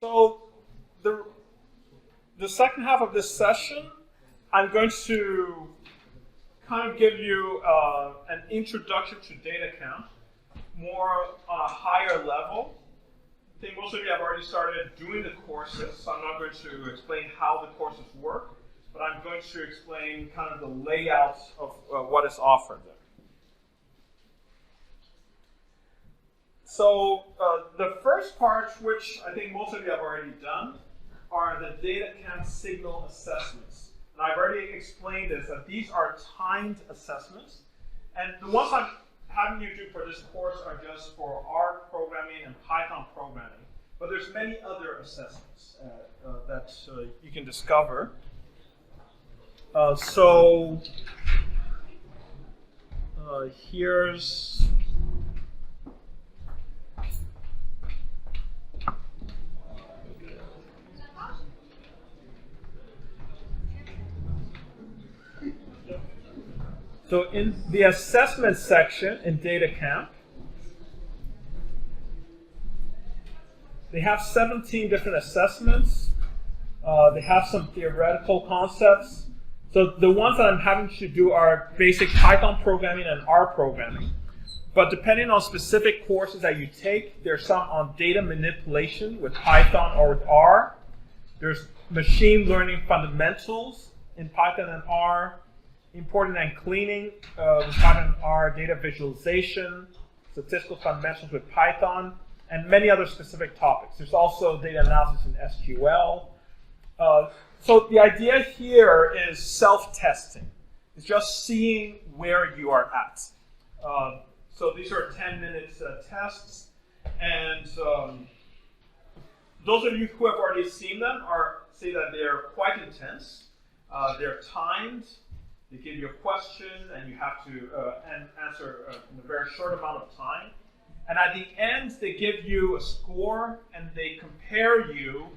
So the second half of this session, I'm going to kind of give you an introduction to DataCamp, more on a higher level. I think most of you have already started doing the courses, so I'm not going to explain how the courses work, but I'm going to explain kind of the layout of what is offered there. So the first part, which I think most of you have already done, are the DataCamp signal assessments. And I've already explained this, that these are timed assessments. And the ones I'm having you do for this course are just for R programming and Python programming. But there's many other assessments that you can discover. Here's... So in the assessment section in DataCamp, they have 17 different assessments. They have some theoretical concepts. So the ones that I'm having to do are basic Python programming and R programming. But depending on specific courses that you take, there's some on data manipulation with Python or with R. There's machine learning fundamentals in Python and R. Importing and cleaning with Python and R, data visualization, statistical fundamentals with Python, and many other specific topics. There's also data analysis in SQL. So the idea here is self-testing. It's just seeing where you are at. So these are 10-minute tests, and those of you who have already seen them say that they're quite intense. They're timed. They give you a question, and you have to answer in a very short amount of time. And at the end, they give you a score, and they compare you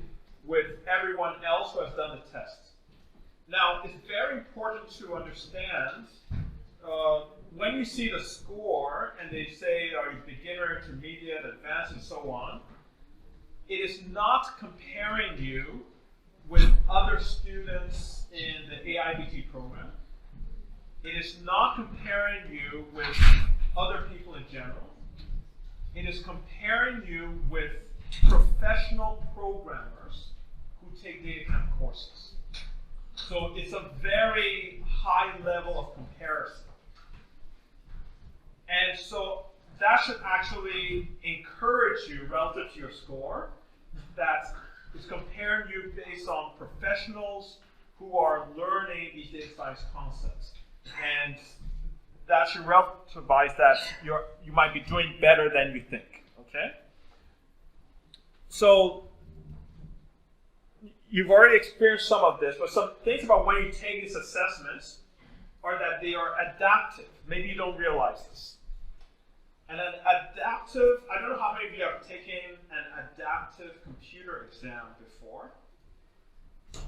with everyone else who has done the test. Now, it's very important to understand when you see the score, and they say, are you beginner, intermediate, advanced, and so on, it is not comparing you with other students in the AIBT program. It is not comparing you with other people in general. It is comparing you with professional programmers who take DataCamp courses. So it's a very high level of comparison. And so that should actually encourage you relative to your score, that it's comparing you based on professionals who are learning these data science concepts. And that should relativize that you might be doing better than you think, okay? So you've already experienced some of this, but some things about when you take these assessments are that they are adaptive. Maybe you don't realize this. And an adaptive, I don't know how many of you have taken an adaptive computer exam before,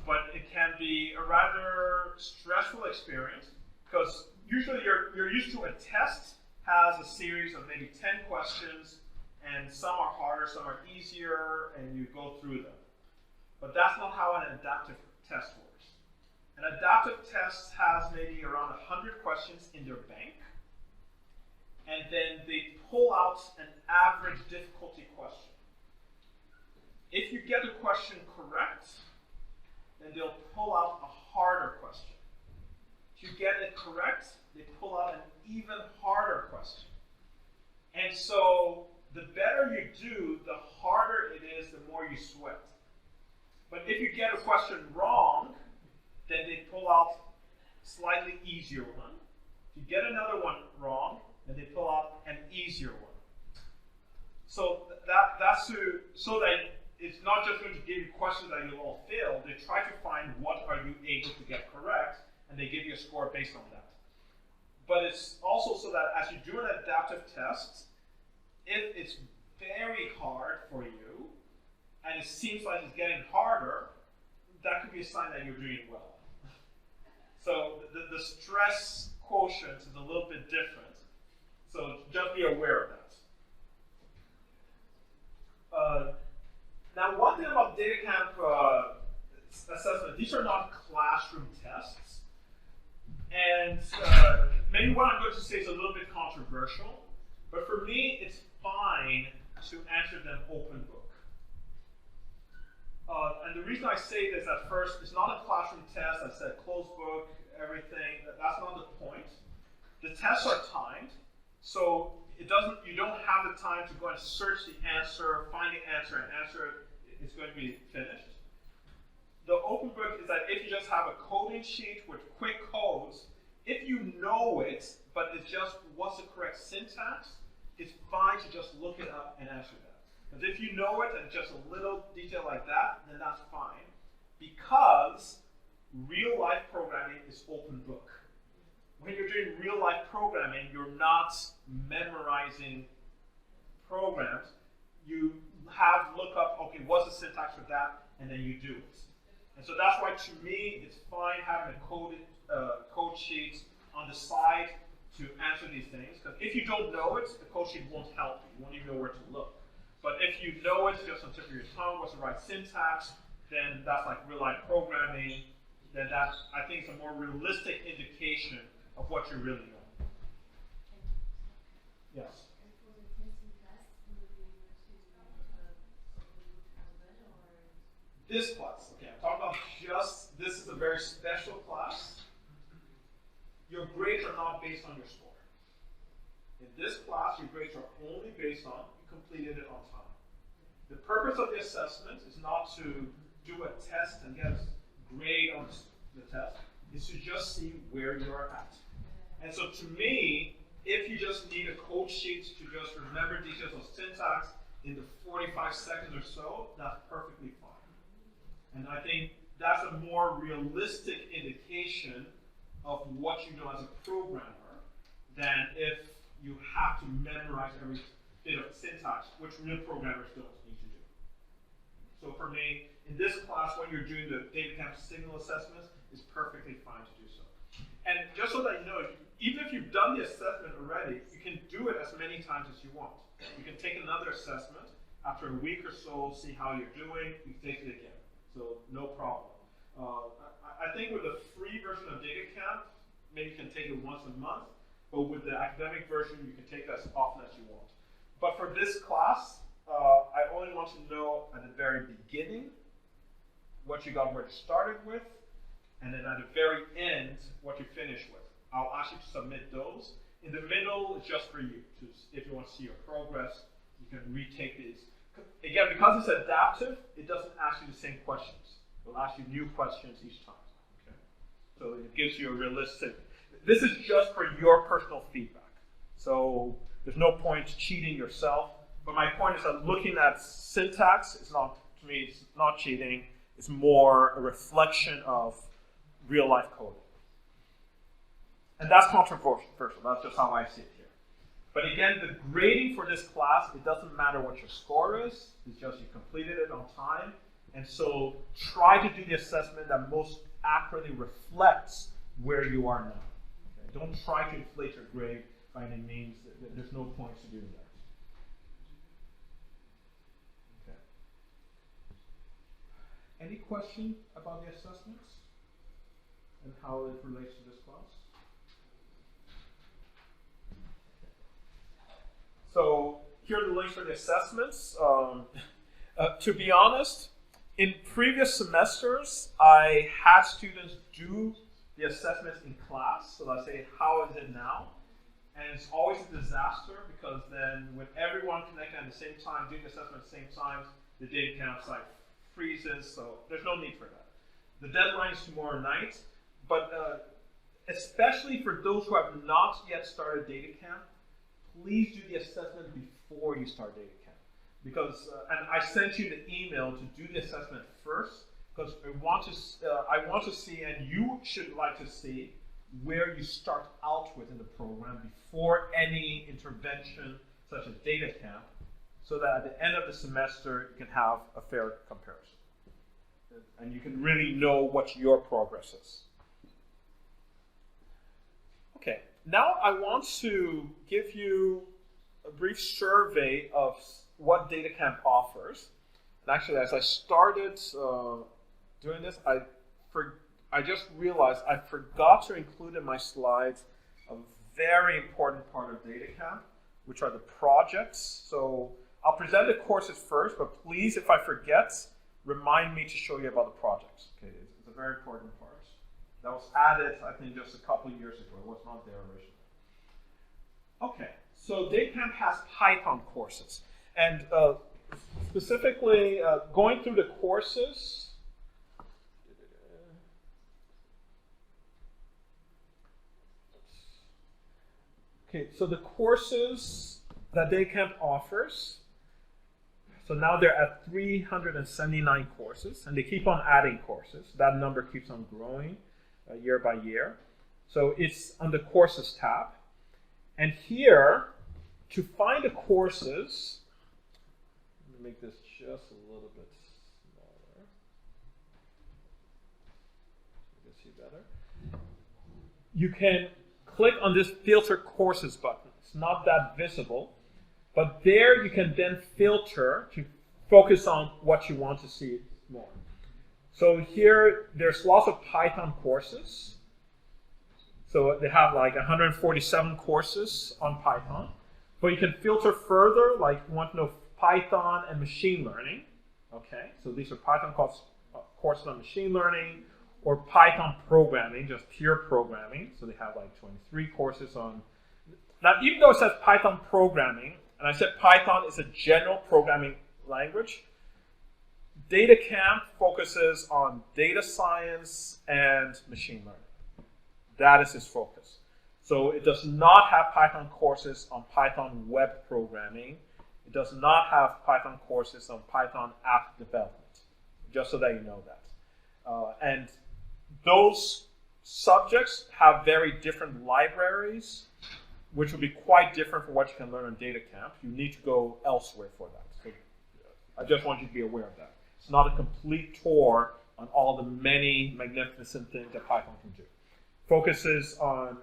but it can be a rather stressful experience. Because usually you're used to a test has a series of maybe 10 questions, and some are harder, some are easier, and you go through them. But that's not how an adaptive test works. An adaptive test has maybe around 100 questions in their bank, and then they pull out an average difficulty question. If you get a question correct, then they'll pull out a harder question. If you get it correct, they pull out an even harder question. And so the better you do, the harder it is, the more you sweat. But if you get a question wrong, then they pull out a slightly easier one. If you get another one wrong, then they pull out an easier one. So that's so that it's not just going to give you questions that you'll all fail. They try to find what are you able to get correct, and they give you a score based on that. But it's also so that as you do an adaptive test, if it's very hard for you, and it seems like it's getting harder, that could be a sign that you're doing well. So the stress quotient is a little bit different. So just be aware of that. Now, one thing about DataCamp assessment, these are not classroom tests. And maybe what I'm going to say is a little bit controversial, but for me, it's fine to answer them open book. And the reason I say this at first, it's not a classroom test. I said closed book, everything. That's not the point. The tests are timed, so you don't have the time to go and search the answer, find the answer, and answer it. It's going to be finished. The open book is that if you just have a coding sheet with quick codes, if you know it, but it's just what's the correct syntax, it's fine to just look it up and answer that. Because if you know it and just a little detail like that, then that's fine. Because real life programming is open book. When you're doing real life programming, you're not memorizing programs. You have look up, okay, what's the syntax for that, and then you do it. And so that's why, to me, it's fine having a code sheet on the side to answer these things. Because if you don't know it, the code sheet won't help you. You won't even know where to look. But if you know it just on the tip of your tongue, what's the right syntax, then that's like real life programming. Then that, I think, is a more realistic indication of what you really know. Yes? This class, okay, I'm talking about just, this is a very special class. Your grades are not based on your score. In this class, your grades are only based on you completed it on time. The purpose of the assessment is not to do a test and get a grade on the test. It's to just see where you are at. And so to me, if you just need a code sheet to just remember details of syntax in the 45 seconds or so, that's perfectly fine. And I think that's a more realistic indication of what you know as a programmer than if you have to memorize every bit of syntax, which real programmers don't need to do. So for me, in this class, when you're doing the DataCamp signal assessments, it's perfectly fine to do so. And just so that you know, even if you've done the assessment already, you can do it as many times as you want. You can take another assessment after a week or so, see how you're doing, you can take it again. So no problem. I think with the free version of DataCamp, maybe you can take it once a month, but with the academic version, you can take it as often as you want. But for this class, I only want to know at the very beginning what you got where you started with, and then at the very end, what you finished with. I'll ask you to submit those. In the middle, it's just for you. If you want to see your progress, you can retake these. Again, because it's adaptive, it doesn't ask you the same questions. It'll ask you new questions each time. Okay? So it gives you a realistic. This is just for your personal feedback. So there's no point cheating yourself. But my point is that looking at syntax is not, to me, it's not cheating. It's more a reflection of real life coding. And that's controversial. That's just how I see it here. But again, the grading for this class, it doesn't matter what your score is. It's just you completed it on time. And so try to do the assessment that most accurately reflects where you are now. Okay? Don't try to inflate your grade by any means. There's no point to doing that. Okay. Any question about the assessments and how it relates to this class? So here are the links for the assessments. To be honest, in previous semesters, I had students do the assessments in class. So let's say, how is it now? And it's always a disaster because then with everyone connected at the same time, doing the assessment at the same time, the DataCamp site freezes. So there's no need for that. The deadline is tomorrow night. But especially for those who have not yet started DataCamp, please do the assessment before you start DataCamp. Because, and I sent you the email to do the assessment first, because I want to see, and you should like to see, where you start out with in the program before any intervention such as DataCamp, so that at the end of the semester, you can have a fair comparison. And you can really know what your progress is. Okay, now I want to give you a brief survey of what DataCamp offers. And actually, as I started doing this, I just realized I forgot to include in my slides a very important part of DataCamp, which are the projects. So I'll present the courses first, but please, if I forget, remind me to show you about the projects. Okay, it's a very important part. That was added, I think, just a couple of years ago. It was not there originally. Okay, so DataCamp has Python courses. And specifically, going through the courses, okay, so the courses that DataCamp offers, so now they're at 379 courses, and they keep on adding courses. That number keeps on growing year by year. So it's on the Courses tab. And here, to find the courses, let me make this just a little bit smaller. You can see better. You can click on this Filter Courses button. It's not that visible, but there you can then filter to focus on what you want to see more. So here, there's lots of Python courses. So they have like 147 courses on Python. But you can filter further, like you want to know Python and machine learning. Okay, so these are Python courses on machine learning, or Python programming, just pure programming. So they have like 23 courses on. Now, even though it says Python programming, and I said Python is a general programming language, DataCamp focuses on data science and machine learning. That is its focus. So it does not have Python courses on Python web programming. It does not have Python courses on Python app development, just so that you know that. And those subjects have very different libraries, which will be quite different from what you can learn on DataCamp. You need to go elsewhere for that. So I just want you to be aware of that. It's not a complete tour on all the many magnificent things that Python can do. Focuses on,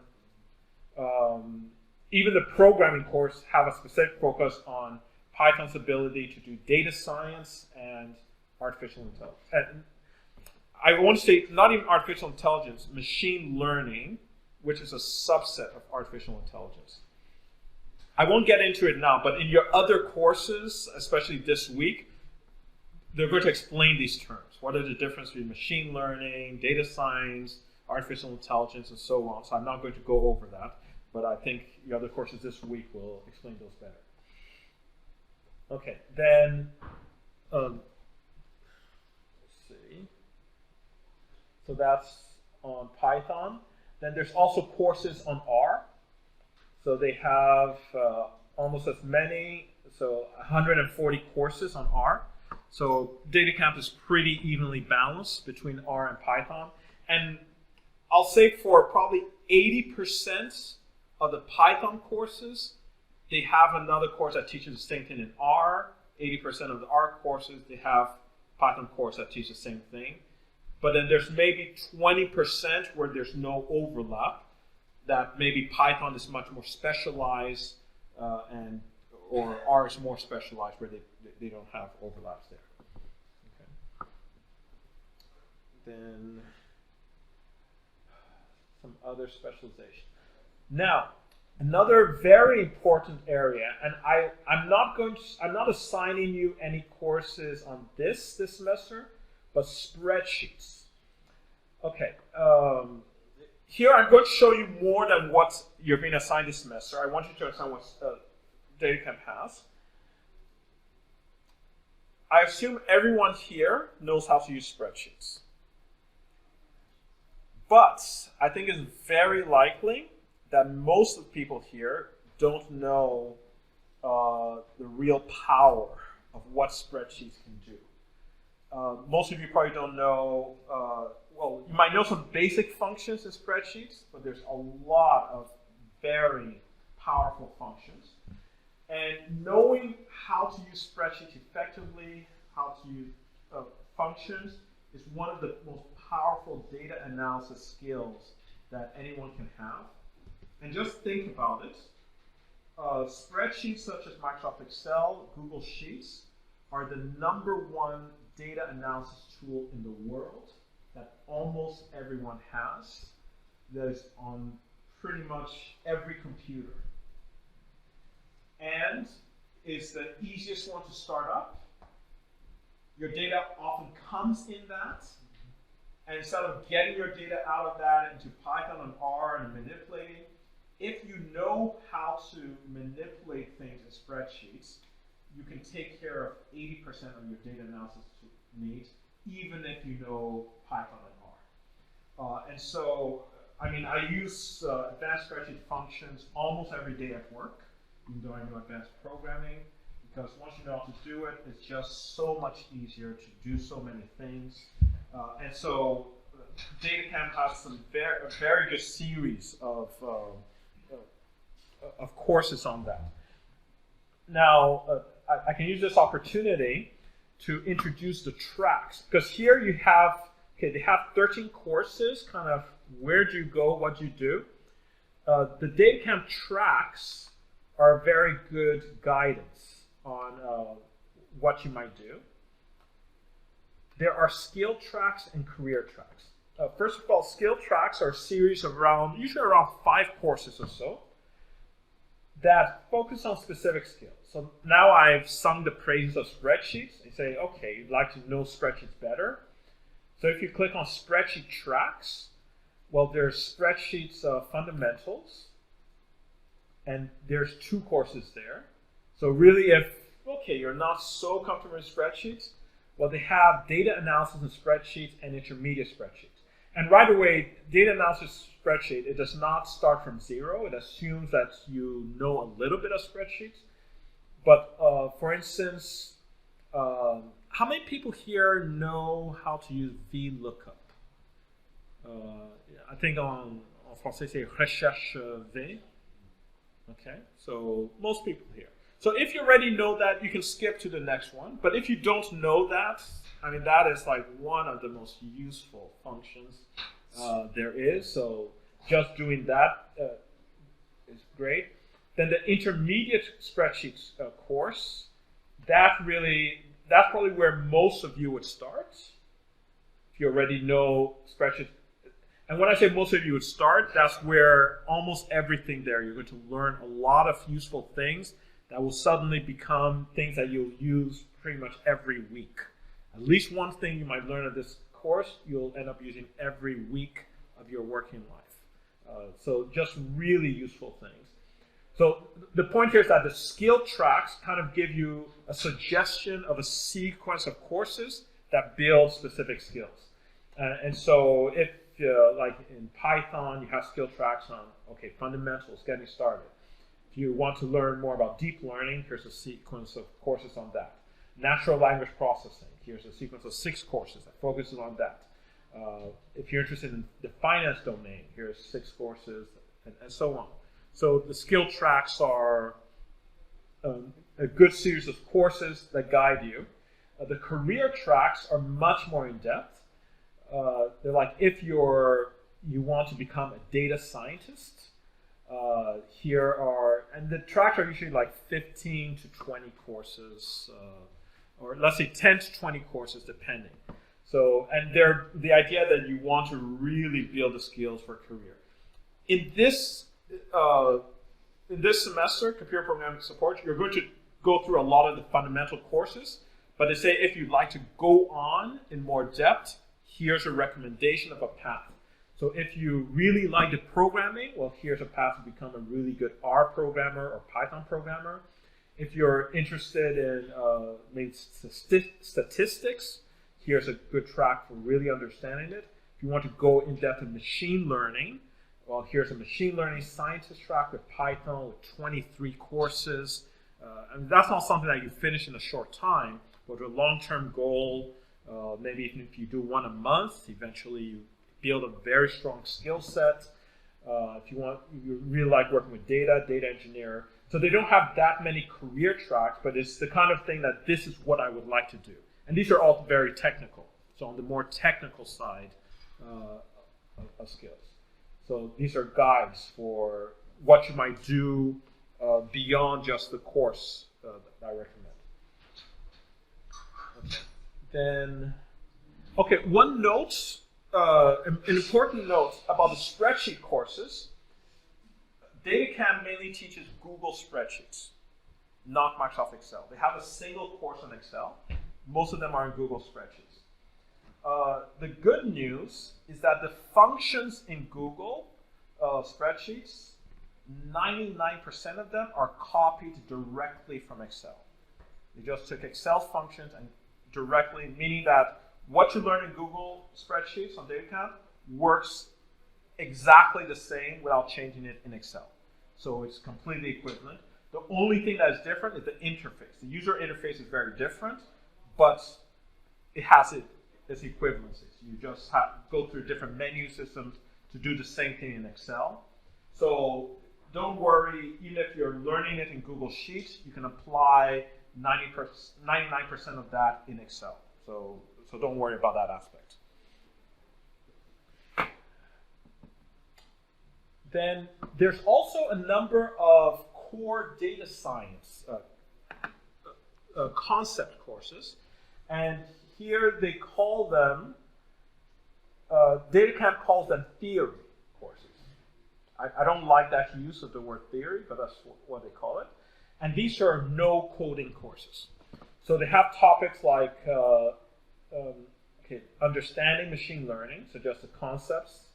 even the programming course have a specific focus on Python's ability to do data science and artificial intelligence. And I want to say not even artificial intelligence, machine learning, which is a subset of artificial intelligence. I won't get into it now, but in your other courses, especially this week, they're going to explain these terms. What are the differences between machine learning, data science, artificial intelligence, and so on. So I'm not going to go over that, but I think the other courses this week will explain those better. Okay, then, let's see. So that's on Python. Then there's also courses on R. So they have almost as many, so 140 courses on R. So DataCamp is pretty evenly balanced between R and Python. And I'll say for probably 80% of the Python courses, they have another course that teaches the same thing in R. 80% of the R courses, they have Python course that teaches the same thing. But then there's maybe 20% where there's no overlap, that maybe Python is much more specialized or R is more specialized where they don't have overlaps there. Okay. Then some other specialization. Now, another very important area, and I'm not assigning you any courses on this semester, but spreadsheets. Okay. Here I'm going to show you more than what you're being assigned this semester. I want you to understand what DataCamp has. I assume everyone here knows how to use spreadsheets. But I think it's very likely that most of the people here don't know the real power of what spreadsheets can do. Most of you probably don't know, well, you might know some basic functions in spreadsheets, but there's a lot of very powerful functions. And knowing how to use spreadsheets effectively, how to use functions, is one of the most powerful data analysis skills that anyone can have. And just think about it. Spreadsheets such as Microsoft Excel, Google Sheets, are the #1 data analysis tool in the world that almost everyone has. That's on pretty much every computer. And it's the easiest one to start up. Your data often comes in that. And instead of getting your data out of that into Python and R and manipulating, if you know how to manipulate things in spreadsheets, you can take care of 80% of your data analysis needs, even if you know Python and R. And so, I mean, I use advanced spreadsheet functions almost every day at work, even though I know advanced programming, because once you know how to do it, it's just so much easier to do so many things. And so DataCamp has some a very good series of courses on that. Now, I can use this opportunity to introduce the tracks, because here you have, they have 13 courses, kind of where do you go, what do you do. The DataCamp tracks are very good guidance on what you might do. There are skill tracks and career tracks. First of all, skill tracks are a series of usually around 5 courses or so that focus on specific skills. So now I've sung the praises of spreadsheets. You say, okay, you'd like to know spreadsheets better. So if you click on spreadsheet tracks, well, there's spreadsheets fundamentals, and there's 2 courses there. So really, if, okay, you're not so comfortable with spreadsheets, well, they have data analysis in spreadsheets and intermediate spreadsheets. And right away, data analysis spreadsheet, it does not start from 0. It assumes that you know a little bit of spreadsheets. But for instance, how many people here know how to use VLOOKUP? I think en français, c'est recherche V. Okay, so most people here. So if you already know that, you can skip to the next one. But if you don't know that, I mean, that is like one of the most useful functions there is. So just doing that is great. Then the intermediate spreadsheets course, that's probably where most of you would start. If you already know spreadsheets. And when I say most of you would start, that's where almost everything there, you're going to learn a lot of useful things that will suddenly become things that you'll use pretty much every week. At least one thing you might learn of this course, you'll end up using every week of your working life. So just really useful things. So the point here is that the skill tracks kind of give you a suggestion of a sequence of courses that build specific skills. And so if, like in Python, you have skill tracks on, okay, fundamentals, getting started. If you want to learn more about deep learning, here's a sequence of courses on that. Natural language processing, here's a sequence of 6 courses that focuses on that. If you're interested in the finance domain, here's 6 courses, and so on. So the skill tracks are a good series of courses that guide you. The career tracks are much more in-depth. They're like if you want to become a data scientist, and the tracks are usually like 15 to 20 courses, or let's say 10 to 20 courses depending. So, and they're the idea that you want to really build the skills for a career. In this semester, computer programming support, you're going to go through a lot of the fundamental courses, but they say if you'd like to go on in more depth, here's a recommendation of a path. So if you really like the programming, well, here's a path to become a really good R programmer or Python programmer. If you're interested in maybe statistics, here's a good track for really understanding it. If you want to go in depth in machine learning, well, here's a machine learning scientist track with Python with 23 courses. And that's not something that you finish in a short time, but a long-term goal, maybe even if you do one a month, eventually you build a very strong skill set. If you really like working with data engineer. So they don't have that many career tracks, but it's the kind of thing that this is what I would like to do. And these are all very technical. So on the more technical side of skills. So these are guides for what you might do beyond just the course that I recommend. Then, okay, one note, an important note about the spreadsheet courses. DataCamp mainly teaches Google Spreadsheets, not Microsoft Excel. They have a single course on Excel. Most of them are in Google Spreadsheets. The good news is that the functions in Google Spreadsheets, 99% of them are copied directly from Excel. They just took Excel functions and directly, meaning that what you learn in Google Spreadsheets on DataCamp works exactly the same without changing it in Excel. So it's completely equivalent. The only thing that is different is the interface. The user interface is very different, but it has its equivalencies. You just have to go through different menu systems to do the same thing in Excel. So don't worry, even if you're learning it in Google Sheets, you can apply 99% of that in Excel. So don't worry about that aspect. Then there's also a number of core data science concept courses. And here they call them, DataCamp calls them theory courses. I don't like that use of the word theory, but that's what they call it. And these are no coding courses. So they have topics like understanding machine learning, so just the concepts.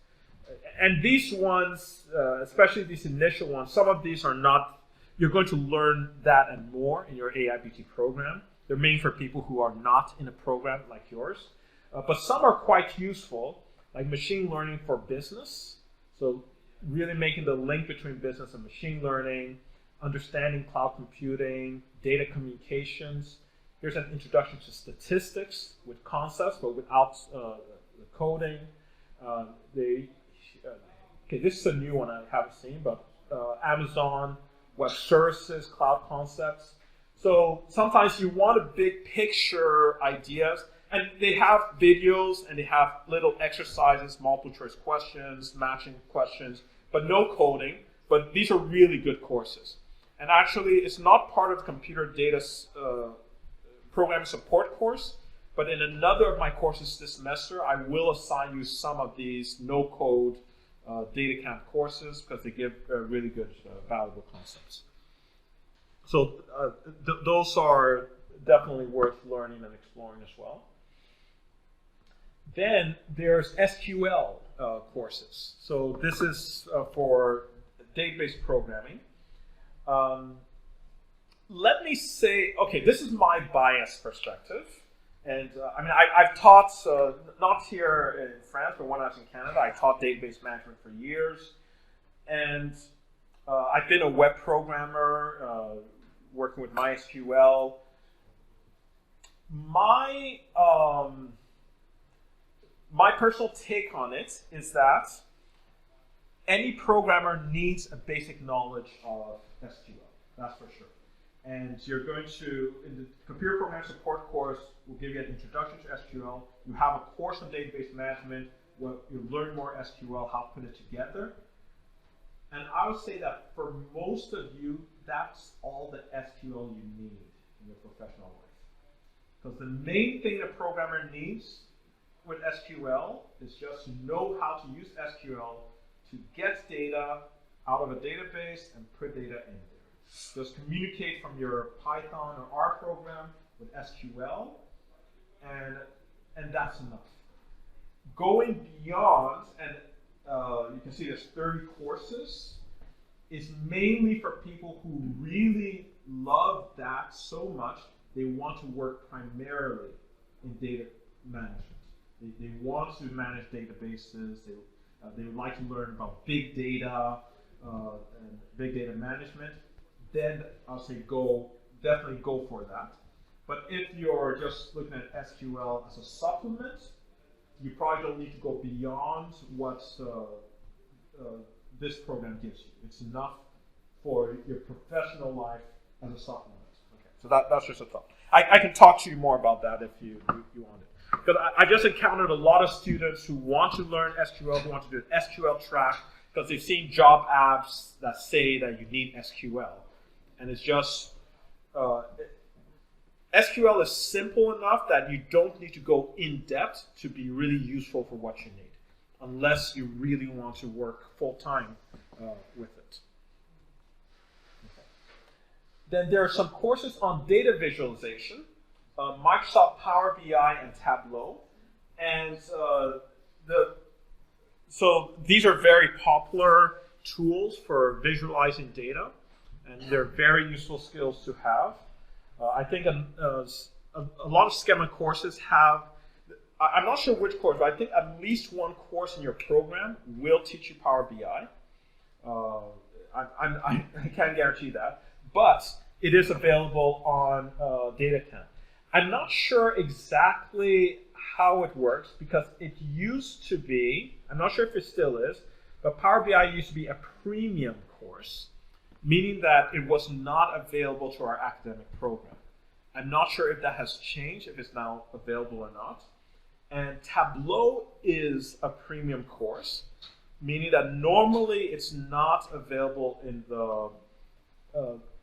And these ones, especially these initial ones, some of these are not, you're going to learn that and more in your AIBT program. They're made for people who are not in a program like yours. But some are quite useful, like machine learning for business. So really making the link between business and machine learning, understanding cloud computing, data communications. Here's an introduction to statistics with concepts, but without the coding. This is a new one I haven't seen, but Amazon Web Services, cloud concepts. So sometimes you want a big picture ideas, and they have videos and they have little exercises, multiple choice questions, matching questions, but no coding. But these are really good courses. And actually, it's not part of the computer data program support course, but in another of my courses this semester, I will assign you some of these no-code DataCamp courses because they give really good, valuable concepts. So those are definitely worth learning and exploring as well. Then there's SQL courses. So this is for database programming. Let me say, okay, this is my biased perspective. And I've taught, not here in France, but when I was in Canada, I taught database management for years. And I've been a web programmer, working with MySQL. My personal take on it is that any programmer needs a basic knowledge of SQL, that's for sure. And you're going to, in the computer programming support course, we'll give you an introduction to SQL. You have a course on database management where you learn more SQL, how to put it together. And I would say that for most of you, that's all the SQL you need in your professional life. Because the main thing a programmer needs with SQL is just to know how to use SQL to get data out of a database and put data in there. Just communicate from your Python or R program with SQL, and that's enough. Going beyond, and you can see there's 30 courses, is mainly for people who really love that so much they want to work primarily in data management. They want to manage databases. They would like to learn about big data and big data management. Then I'll say definitely go for that. But if you're just looking at SQL as a supplement, you probably don't need to go beyond what this program gives you. It's enough for your professional life as a supplement. Okay, so that's just a thought. I can talk to you more about that if you want it. Because I just encountered a lot of students who want to learn SQL, who want to do an SQL track, because they've seen job apps that say that you need SQL. And it's just, SQL is simple enough that you don't need to go in depth to be really useful for what you need, unless you really want to work full time with it. Okay. Then there are some courses on data visualization, Microsoft Power BI and Tableau, and so these are very popular tools for visualizing data, and they're very useful skills to have. I think a lot of Schema courses have, I'm not sure which course, but I think at least one course in your program will teach you Power BI. I can't guarantee that, but it is available on DataCamp. I'm not sure exactly how it works because it used to be, I'm not sure if it still is, but Power BI used to be a premium course, meaning that it was not available to our academic program. I'm not sure if that has changed, if it's now available or not. And Tableau is a premium course, meaning that normally it's not available in the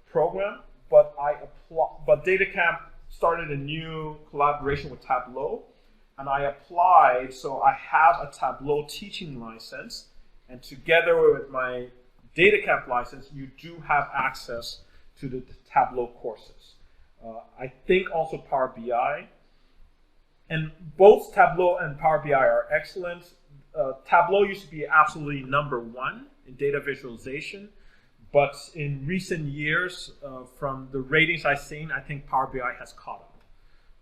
program, but DataCamp started a new collaboration with Tableau, and I applied, so I have a Tableau teaching license, and together with my DataCamp license, you do have access to the Tableau courses. I think also Power BI, and both Tableau and Power BI are excellent. Tableau used to be absolutely #1 in data visualization, but in recent years, from the ratings I've seen, I think Power BI has caught up,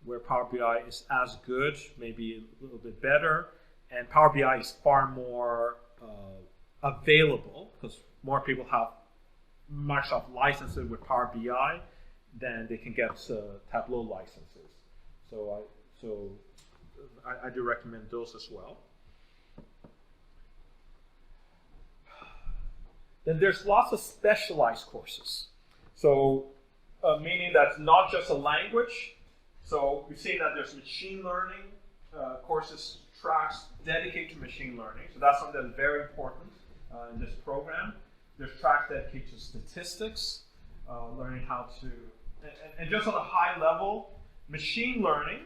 where Power BI is as good, maybe a little bit better, and Power BI is far more available because more people have Microsoft licenses with Power BI than they can get Tableau licenses. So I do recommend those as well. Then there's lots of specialized courses. So meaning that's not just a language. So we've seen that there's machine learning courses, tracks dedicated to machine learning. So that's something that's very important in this program. There's tracks dedicated to statistics, learning how to, and just on a high level, machine learning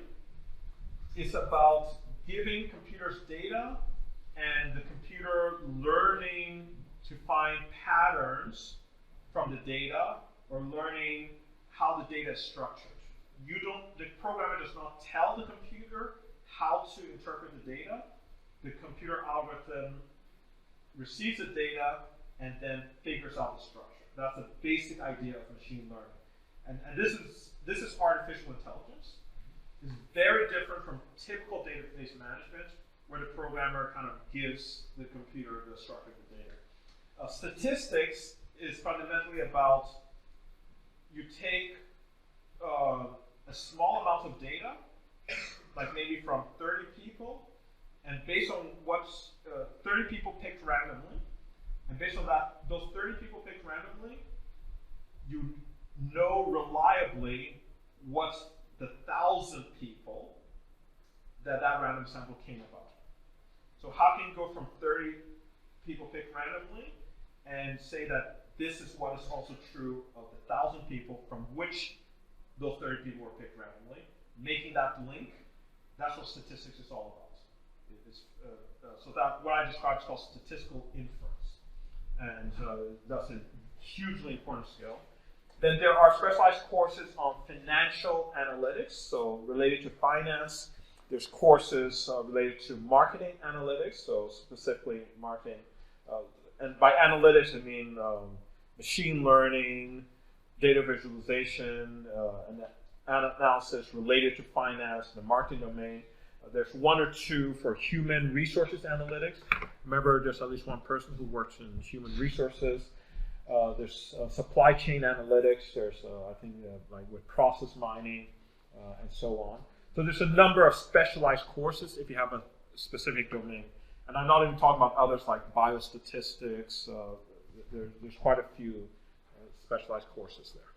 is about giving computers data and the computer learning to find patterns from the data or learning how the data is structured. The programmer does not tell the computer how to interpret the data. The computer algorithm receives the data and then figures out the structure. That's the basic idea of machine learning. And this is artificial intelligence. It's very different from typical database management, where the programmer kind of gives the computer the structure of the data. Statistics is fundamentally about you take a small amount of data, like maybe from 30 people, and based on what's 30 people picked randomly, and based on that, those 30 people picked randomly, you know reliably what's the 1,000 people that random sample came about. So how can you go from 30 people picked randomly and say that this is what is also true of the 1,000 people from which those 30 people were picked randomly, making that link? That's what statistics is all about. So that what I described is called statistical inference, and that's a hugely important skill. Then there are specialized courses on financial analytics, so related to finance. There's courses related to marketing analytics, so specifically marketing. And by analytics, I mean machine learning, data visualization, and analysis related to finance, the marketing domain. There's one or two for human resources analytics. Remember, there's at least one person who works in human resources. There's supply chain analytics. There's, I think, like with process mining and so on. So there's a number of specialized courses if you have a specific domain. And I'm not even talking about others like biostatistics. There's quite a few specialized courses there.